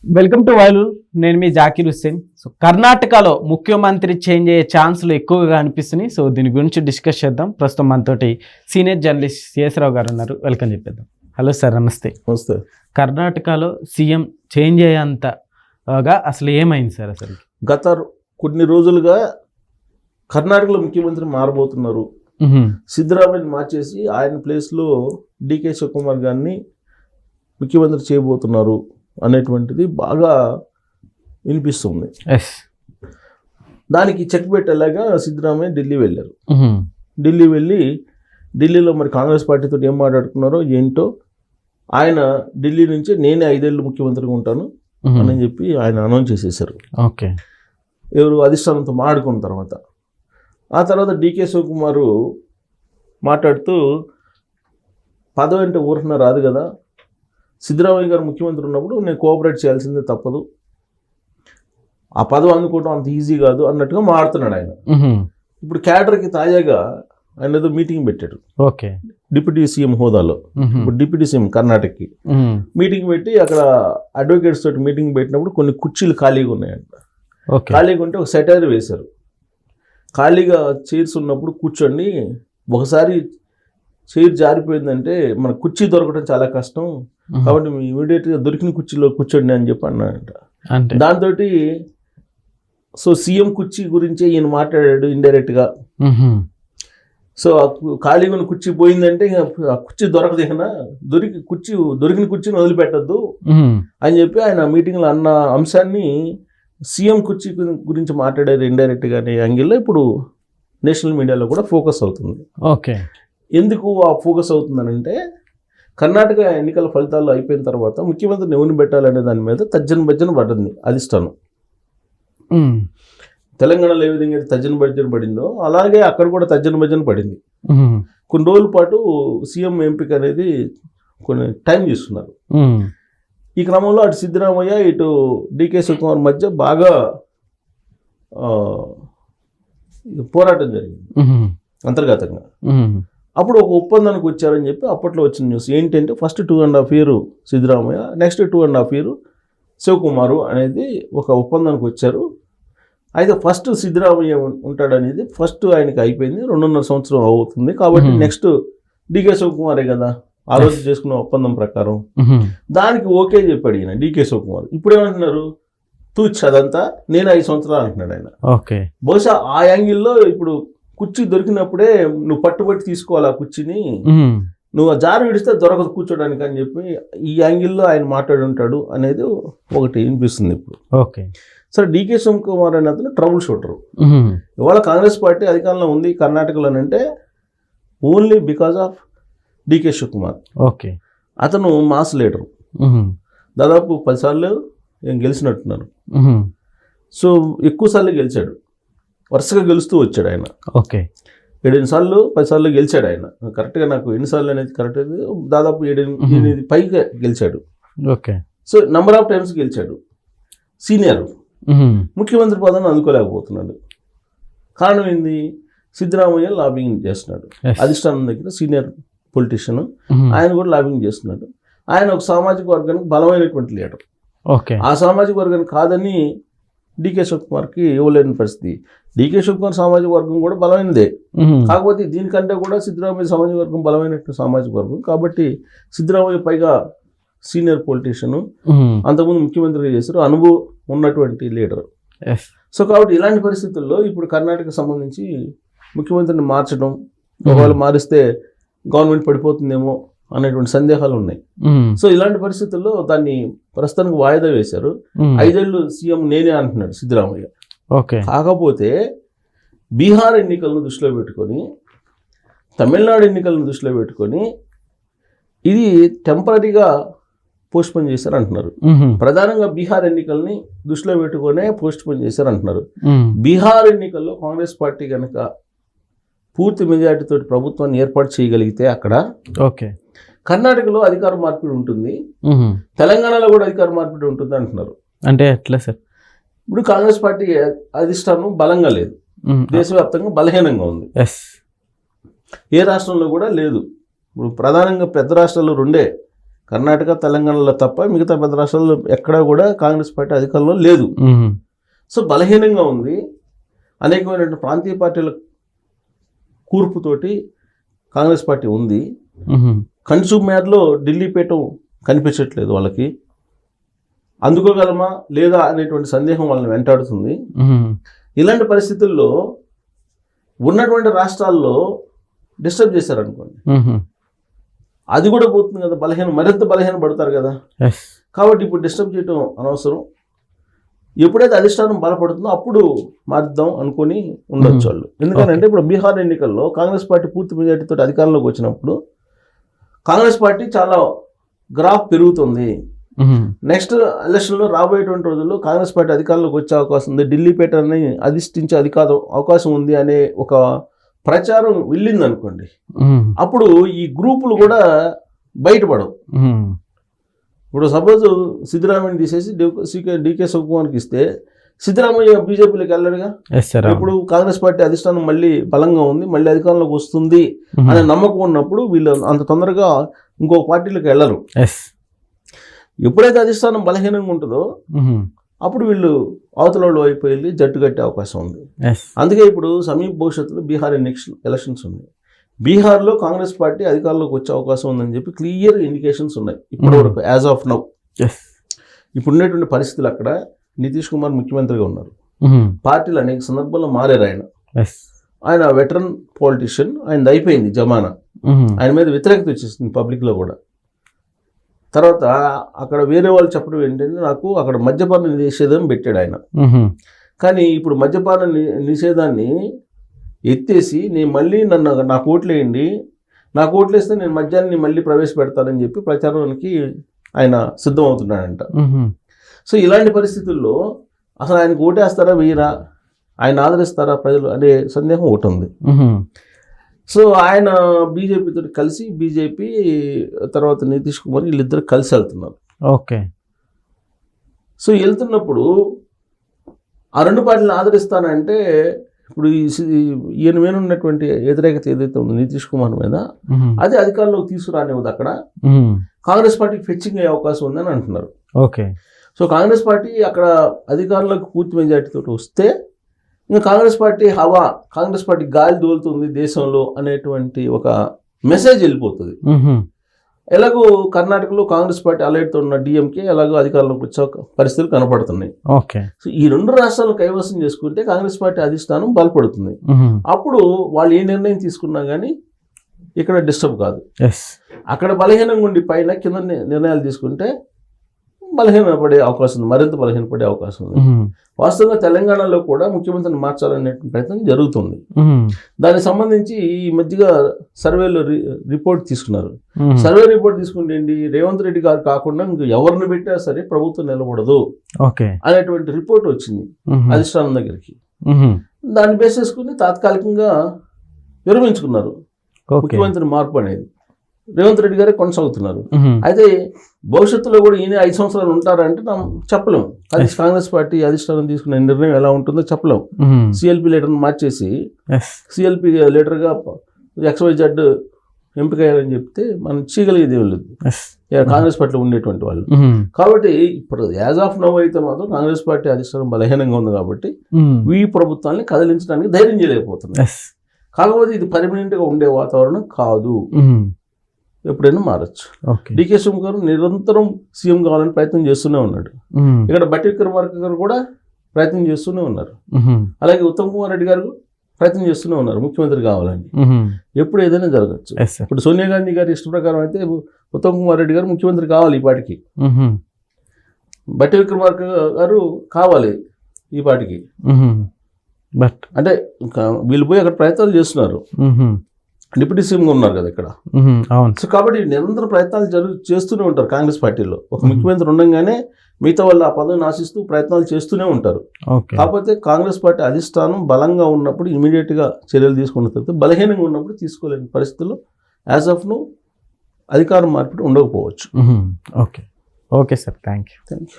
Welcome to వైలు. నేను మీ Zakir Hussain. So కర్ణాటకలో ముఖ్యమంత్రి చేంజ్ అయ్యే ఛాన్సులు ఎక్కువగా అనిపిస్తున్నాయి. సో దీని గురించి డిస్కస్ చేద్దాం. ప్రస్తుతం మనతోటి సీనియర్ జర్నలిస్ట్ సిఎస్ రావు గారు ఉన్నారు. వెల్కమ్ చెప్పేద్దాం. హలో సార్, నమస్తే. నమస్తే. కర్ణాటకలో సీఎం చేంజ్ అయ్యేంతగా అసలు ఏమైంది సార్? అసలు గత కొన్ని రోజులుగా కర్ణాటకలో ముఖ్యమంత్రి మారబోతున్నారు. సిద్ధరామయ్యని మార్చేసి ఆయన ప్లేస్లో డికే శివకుమార్ గారిని ముఖ్యమంత్రి చేయబోతున్నారు అనేటువంటిది బాగా వినిపిస్తుంది. దానికి చెక్ పెట్టేలాగా సిద్ధరామయ్య ఢిల్లీ వెళ్ళారు. ఢిల్లీ వెళ్ళి ఢిల్లీలో మరి కాంగ్రెస్ పార్టీతో ఏం మాట్లాడుకున్నారో ఏంటో, ఆయన ఢిల్లీ నుంచి నేనే 5 ఏళ్ళు ముఖ్యమంత్రిగా ఉంటాను అని చెప్పి ఆయన అనౌన్స్ చేసేసారు. ఓకే, ఎవరు అధిష్టానంతో మాట్లాడుకున్న తర్వాత. ఆ తర్వాత డికే శివకుమారు మాట్లాడుతూ, పదవి అంటే ఊరిన రాదు కదా, సిద్ధరామయ్య గారు ముఖ్యమంత్రి ఉన్నప్పుడు నేను కోఆపరేట్ చేయాల్సిందే తప్పదు, ఆ పదవి అందుకోవడం అంత ఈజీ కాదు అన్నట్టుగా మాట్లాడుతున్నాడు ఆయన. ఇప్పుడు క్యాడర్కి తాజాగా ఆయన ఏదో మీటింగ్ పెట్టాడు. ఓకే, డిప్యూటీ సీఎం హోదాలో. ఇప్పుడు డిప్యూటీ సీఎం కర్ణాటకకి మీటింగ్ పెట్టి అక్కడ అడ్వకేట్స్ తోటి మీటింగ్ పెట్టినప్పుడు కొన్ని కుర్చీలు ఖాళీగా ఉన్నాయంట. ఖాళీగా ఉంటే ఒక సెటైర్ వేశారు, ఖాళీగా చైర్స్ ఉన్నప్పుడు కూర్చోండి, ఒకసారి చైర్ జారిపోయిందంటే మన కుర్చీ దొరకడం చాలా కష్టం, కాబట్టి మీ ఇమీడియట్గా దొరికిన కుర్చీలో కూర్చోండి అని చెప్పి అన్నాడంట. దాంతో సో సీఎం కుర్చీ గురించే ఈయన మాట్లాడాడు ఇండైరెక్ట్గా. సో ఖాళీగా ఉన్న కుర్చీ పోయిందంటే ఆ కుర్చీ దొరకదు, ఇకనా దొరికిన కుర్చీని వదిలిపెట్టద్దు అని చెప్పి ఆయన మీటింగ్లో అన్న అంశాన్ని సీఎం కుర్చీ గురించి మాట్లాడారు ఇండైరెక్ట్గా అనే యాంగిల్లో ఇప్పుడు నేషనల్ మీడియాలో కూడా ఫోకస్ అవుతుంది. ఓకే, ఎందుకు ఆ ఫోకస్ అవుతుందనంటే, కర్ణాటక ఎన్నికల ఫలితాలు అయిపోయిన తర్వాత ముఖ్యమంత్రిని ఎవరిని పెట్టాలనే దాని మీద తర్జన పడింది అధిష్టానం. తెలంగాణలో ఏ విధంగా అయితే తర్జన పడిందో అలాగే అక్కడ కూడా తర్జన పడింది. కొన్ని రోజుల పాటు సీఎం ఎంపిక అనేది కొన్ని టైం తీసుకున్నారు. ఈ క్రమంలో అటు సిద్ధరామయ్య ఇటు డికే శివకుమార్ మధ్య బాగా పోరాటం జరిగింది అంతర్గతంగా. అప్పుడు ఒక ఒప్పందానికి వచ్చారని చెప్పి అప్పట్లో వచ్చిన న్యూస్ ఏంటంటే, first 2.5 years Siddaramaiah, next 2.5 years Shivakumar అనేది ఒక ఒప్పందానికి వచ్చారు. అయితే ఫస్ట్ సిద్ధరామయ్య ఉంటాడనేది ఫస్ట్ ఆయనకి అయిపోయింది, 2.5 సంవత్సరం అవుతుంది. కాబట్టి నెక్స్ట్ డికే శివకుమారే కదా ఆ రోజు చేసుకున్న ఒప్పందం ప్రకారం. దానికి ఓకే చెప్పాడు ఈయన డికే శివకుమార్. ఇప్పుడు ఏమంటున్నారు, తూచ్ అదంతా నేను 5 సంవత్సరాలు అంటున్నాడు ఆయన. ఓకే, బహుశా ఆ యాంగిల్లో ఇప్పుడు కుర్చీ దొరికినప్పుడే నువ్వు పట్టుబట్టి తీసుకోవాలి ఆ కుర్చీని, నువ్వు ఆ జారు విడిస్తే దొరకదు కూర్చోడానికి అని చెప్పి ఈ యాంగిల్లో ఆయన మాట్లాడి ఉంటాడు అనేది ఒకటి వినిపిస్తుంది ఇప్పుడు. ఓకే, సరే, డికే శివకుమార్ అనే అతను ట్రబుల్ షూటర్. ఇవాళ కాంగ్రెస్ పార్టీ అధికారంలో ఉంది కర్ణాటకలోనంటే only because of DK Shivakumar. Okay, అతను మాస్ లీడర్, దాదాపు 10 సార్లు గెలిచినట్టున్నారు. సో ఎక్కువ సార్లు గెలిచాడు, వరుసగా గెలుస్తూ వచ్చాడు ఆయన. ఓకే, 7 సార్లు 10 సార్లు గెలిచాడు ఆయన. కరెక్ట్గా నాకు ఎన్నిసార్లు అనేది కరెక్ట్ అయితే దాదాపు 7-8 పైగా గెలిచాడు. Okay, so number of times గెలిచాడు. సీనియర్, ముఖ్యమంత్రి పదవిని అందుకోలేకపోతున్నాడు. కారణం ఏంది, సిద్ధరామయ్య లాబింగ్ చేస్తున్నాడు అధిష్టానం దగ్గర, సీనియర్ పొలిటీషియన్, ఆయన కూడా లాబింగ్ చేస్తున్నాడు. ఆయన ఒక సామాజిక వర్గానికి బలమైనటువంటి లీడర్. ఓకే, ఆ సామాజిక వర్గానికి కాదని డికే శివకుమార్కి ఇవ్వలేని పరిస్థితి. డికే శివకుమార్ సామాజిక వర్గం కూడా బలమైనదే, కాకపోతే దీనికంటే కూడా సిద్ధరామయ్య సామాజిక వర్గం బలమైనటువంటి సామాజిక వర్గం. కాబట్టి సిద్ధరామయ్య పైగా సీనియర్ పొలిటీషియన్, అంతకుముందు ముఖ్యమంత్రిగా చేశారు, అనుభవం ఉన్నటువంటి లీడర్. సో కాబట్టి ఇలాంటి పరిస్థితుల్లో ఇప్పుడు కర్ణాటకకు సంబంధించి ముఖ్యమంత్రిని మార్చడం, ఒకవేళ మారిస్తే గవర్నమెంట్ పడిపోతుందేమో అనేటువంటి సందేహాలు ఉన్నాయి. సో ఇలాంటి పరిస్థితుల్లో దాన్ని ప్రస్తుతానికి వాయిదా వేశారు. 5 ఏళ్ళు సీఎం నేనే అంటున్నాడు సిద్ధరామయ్య. ఓకే, కాకపోతే బీహార్ ఎన్నికలను దృష్టిలో పెట్టుకొని, తమిళనాడు ఎన్నికలను దృష్టిలో పెట్టుకొని ఇది టెంపరీగా పోస్ట్పోన్ చేశారు అంటున్నారు. ప్రధానంగా బీహార్ ఎన్నికల్ని దృష్టిలో పెట్టుకునే పోస్ట్పోన్ చేశారు అంటున్నారు. బీహార్ ఎన్నికల్లో కాంగ్రెస్ పార్టీ కనుక పూర్తి మెజార్టీతో ప్రభుత్వాన్ని ఏర్పాటు చేయగలిగితే అక్కడ ఓకే కర్ణాటకలో అధికార మార్పిడి ఉంటుంది, తెలంగాణలో కూడా అధికార మార్పిడి ఉంటుంది అంటున్నారు. అంటే ఎట్లా సార్? ఇప్పుడు కాంగ్రెస్ పార్టీ అధిష్టానం బలంగా లేదు, దేశవ్యాప్తంగా బలహీనంగా ఉంది. ఏ రాష్ట్రంలో కూడా లేదు. ఇప్పుడు ప్రధానంగా పెద్ద రాష్ట్రాలు 2 కర్ణాటక తెలంగాణలో తప్ప మిగతా పెద్ద రాష్ట్రాల్లో ఎక్కడా కూడా కాంగ్రెస్ పార్టీ అధికారంలో లేదు. సో బలహీనంగా ఉంది. అనేకమైనటువంటి ప్రాంతీయ పార్టీల కూర్పుతోటి కాంగ్రెస్ పార్టీ ఉంది. కన్సూమర్లో ఢిల్లీ పీఠం కనిపించట్లేదు వాళ్ళకి. అందుకోగలమా లేదా అనేటువంటి సందేహం వాళ్ళని వెంటాడుతుంది. ఇలాంటి పరిస్థితుల్లో ఉన్నటువంటి రాష్ట్రాల్లో డిస్టర్బ్ చేశారనుకోండి, అది కూడా పోతుంది కదా, మరింత బలహీన పడతారు కదా. కాబట్టి ఇప్పుడు డిస్టర్బ్ చేయడం అనవసరం. ఎప్పుడైతే అధిష్టానం బలపడుతుందో అప్పుడు మారుద్దాం అనుకుని ఉండొచ్చు వాళ్ళు. ఎందుకంటే ఇప్పుడు బీహార్ ఎన్నికల్లో కాంగ్రెస్ పార్టీ పూర్తి మెజార్టీతో అధికారంలోకి వచ్చినప్పుడు కాంగ్రెస్ పార్టీ చాలా గ్రాఫ్ పెరుగుతుంది. నెక్స్ట్ ఎలక్షన్లో రాబోయేటువంటి రోజుల్లో కాంగ్రెస్ పార్టీ అధికారంలోకి వచ్చే అవకాశం ఉంది, ఢిల్లీ పేటని అధిష్ఠించే అవకాశం ఉంది అనే ఒక ప్రచారం వెళ్ళింది అనుకోండి, అప్పుడు ఈ గ్రూపులు కూడా బయటపడవు. ఇప్పుడు సపోజ్ సిద్ధరామయ్యని తీసేసి డికే శివకుమార్కి ఇస్తే సిద్ధరామయ్య బీజేపీలోకి వెళ్ళాడుగా. ఇప్పుడు కాంగ్రెస్ పార్టీ అధిష్టానం మళ్ళీ బలంగా ఉంది, మళ్ళీ అధికారంలోకి వస్తుంది అనే నమ్మకం ఉన్నప్పుడు వీళ్ళు అంత తొందరగా ఇంకో పార్టీలోకి వెళ్ళరు. ఎప్పుడైతే అధిష్టానం బలహీనంగా ఉంటుందో అప్పుడు వీళ్ళు అవతల వాళ్ళు వైపు వెళ్ళి జట్టు కట్టే అవకాశం ఉంది. అందుకే ఇప్పుడు సమీప భవిష్యత్తులో బీహార్ ఎలక్షన్స్ ఉన్నాయి. బీహార్లో కాంగ్రెస్ పార్టీ అధికారంలోకి వచ్చే అవకాశం ఉందని చెప్పి క్లియర్ ఇండికేషన్స్ ఉన్నాయి ఇప్పటి వరకు యాజ్ ఆఫ్ నౌ. ఇప్పుడు ఉన్నటువంటి పరిస్థితులు అక్కడ నితీష్ కుమార్ ముఖ్యమంత్రిగా ఉన్నారు. పార్టీలు అనేక సందర్భాల్లో మారారు. ఆయన వెటరన్ పాలిటిషియన్, ఆయనది అయిపోయింది జమానా. ఆయన మీద వ్యతిరేకత వచ్చేసింది పబ్లిక్లో కూడా. తర్వాత అక్కడ వేరే వాళ్ళు చెప్పడం ఏంటంటే, నాకు అక్కడ మద్యపాన నిషేధం పెట్టాడు ఆయన. కానీ ఇప్పుడు మద్యపాన నిషేధాన్ని ఎత్తేసి నేను మళ్ళీ నాకు ఓట్లేయండి, నాకు ఓట్లేస్తే నేను మద్యాన్ని మళ్ళీ ప్రవేశపెడతానని చెప్పి ప్రచారానికి ఆయన సిద్ధమవుతున్నాడంట. సో ఇలాంటి పరిస్థితుల్లో అసలు ఆయనకు ఓటేస్తారా వేయరా, ఆయన ఆదరిస్తారా ప్రజలు అనే సందేహం ఒకటి ఉంది. సో ఆయన బీజేపీతో కలిసి, బీజేపీ తర్వాత నితీష్ కుమార్ వీళ్ళిద్దరు కలిసి వెళ్తున్నారు. ఓకే. సో వెళ్తున్నప్పుడు ఆ రెండు పార్టీలను ఆదరిస్తానంటే ఇప్పుడు ఈయన మీద ఉన్నటువంటి వ్యతిరేకత ఏదైతే ఉందో నితీష్ కుమార్ మీద, అది అధికారంలోకి తీసుకురానివ్వదు. అక్కడ కాంగ్రెస్ పార్టీకి ఫెచ్చింగ్ అయ్యే అవకాశం ఉందని అంటున్నారు. ఓకే. సో కాంగ్రెస్ పార్టీ అక్కడ అధికారంలోకి పూర్తి మెజార్టీతో వస్తే ఇంకా కాంగ్రెస్ పార్టీ కాంగ్రెస్ పార్టీ గాలి దోలుతుంది దేశంలో అనేటువంటి ఒక మెసేజ్ వెళ్ళిపోతుంది. ఎలాగో కర్ణాటకలో కాంగ్రెస్ పార్టీ అలైడ్తో ఉన్న డిఎంకే ఎలాగో అధికారంలోకి వచ్చే పరిస్థితులు కనపడుతున్నాయి. ఓకే. సో ఈ రెండు రాష్ట్రాలను కైవసం చేసుకుంటే కాంగ్రెస్ పార్టీ అధిష్టానం బలపడుతుంది. అప్పుడు వాళ్ళు ఏ నిర్ణయం తీసుకున్నా కానీ ఇక్కడ డిస్టర్బ్ కాదు. అక్కడ బలహీనంగా ఉండి పైన కింద నిర్ణయాలు తీసుకుంటే బలహీనపడే అవకాశం ఉంది, మరింత బలహీనపడే అవకాశం ఉంది. వాస్తవంగా తెలంగాణలో కూడా ముఖ్యమంత్రిని మార్చాలనే ప్రయత్నం జరుగుతుంది. దానికి సంబంధించి ఈ మధ్యగా సర్వేలో రిపోర్ట్ తీసుకున్నారు. సర్వే రిపోర్ట్ తీసుకుంటే ఏంటి, రేవంత్ రెడ్డి గారు కాకుండా ఇంక ఎవరిని పెట్టా సరే ప్రభుత్వం నిలబడదు అనేటువంటి రిపోర్ట్ వచ్చింది అధిష్టానం దగ్గరికి. దాన్ని బేస్ చేసుకుని తాత్కాలికంగా విరమించుకున్నారు ముఖ్యమంత్రి మార్పు అనేది. రేవంత్ రెడ్డి గారే కొనసాగుతున్నారు. అయితే భవిష్యత్తులో కూడా ఈయన 5 సంవత్సరాలు ఉంటారంటే చెప్పలేము. అది కాంగ్రెస్ పార్టీ అధిష్టానం తీసుకునే నిర్ణయం ఎలా ఉంటుందో చెప్పలేము. సిఎల్పి లీడర్ని మార్చేసి సిఎల్పి లీడర్గా XYZ ఎంపిక అయ్యారని చెప్తే మనం చేయగలిగేది ఏం లేదు కాంగ్రెస్ పార్టీలో ఉండేటువంటి వాళ్ళు. కాబట్టి ఇప్పుడు యాజ్ ఆఫ్ నౌ అయితే మాత్రం కాంగ్రెస్ పార్టీ అధిష్టానం బలహీనంగా ఉంది కాబట్టి ఈ ప్రభుత్వాన్ని కదిలించడానికి ధైర్యం చేయలేకపోతుంది. కాకపోతే ఇది పర్మనెంట్గా ఉండే వాతావరణం కాదు, ఎప్పుడైనా మారచ్చు. డికే శివకుమార్ నిరంతరం సీఎం కావాలని ప్రయత్నం చేస్తూనే ఉన్నాడు. ఇక్కడ బట్టి విక్రమార్క గారు కూడా ప్రయత్నం చేస్తూనే ఉన్నారు. అలాగే ఉత్తమ్ కుమార్ రెడ్డి గారు ప్రయత్నం చేస్తూనే ఉన్నారు ముఖ్యమంత్రి కావాలని. ఎప్పుడు ఏదైనా జరగచ్చు. ఇప్పుడు సోనియా గాంధీ గారి ఇష్ట ప్రకారం అయితే ఉత్తమ్ కుమార్ రెడ్డి గారు ముఖ్యమంత్రి కావాలి ఈ పాటికి, బట్టి విక్రమార్క గారు కావాలి ఈ పాటికి. బట్ అంటే వీళ్ళు పోయి అక్కడ ప్రయత్నాలు చేస్తున్నారు. డిప్యూటీ సీఎంగా ఉన్నారు కదా ఇక్కడ. సో కాబట్టి నిరంతర ప్రయత్నాలు చేస్తూనే ఉంటారు కాంగ్రెస్ పార్టీలో. ఒక ముఖ్యమంత్రి ఉండగానే మిగతా వాళ్ళు ఆ పదవిని ఆశిస్తూ ప్రయత్నాలు చేస్తూనే ఉంటారు. కాకపోతే కాంగ్రెస్ పార్టీ అధిష్టానం బలంగా ఉన్నప్పుడు ఇమీడియట్గా చర్యలు తీసుకున్న తర్వాత, బలహీనంగా ఉన్నప్పుడు తీసుకోలేని పరిస్థితుల్లో యాజ్ ఆఫ్ ను అధికారం మార్పిడి ఉండకపోవచ్చు. Okay sir, thank you.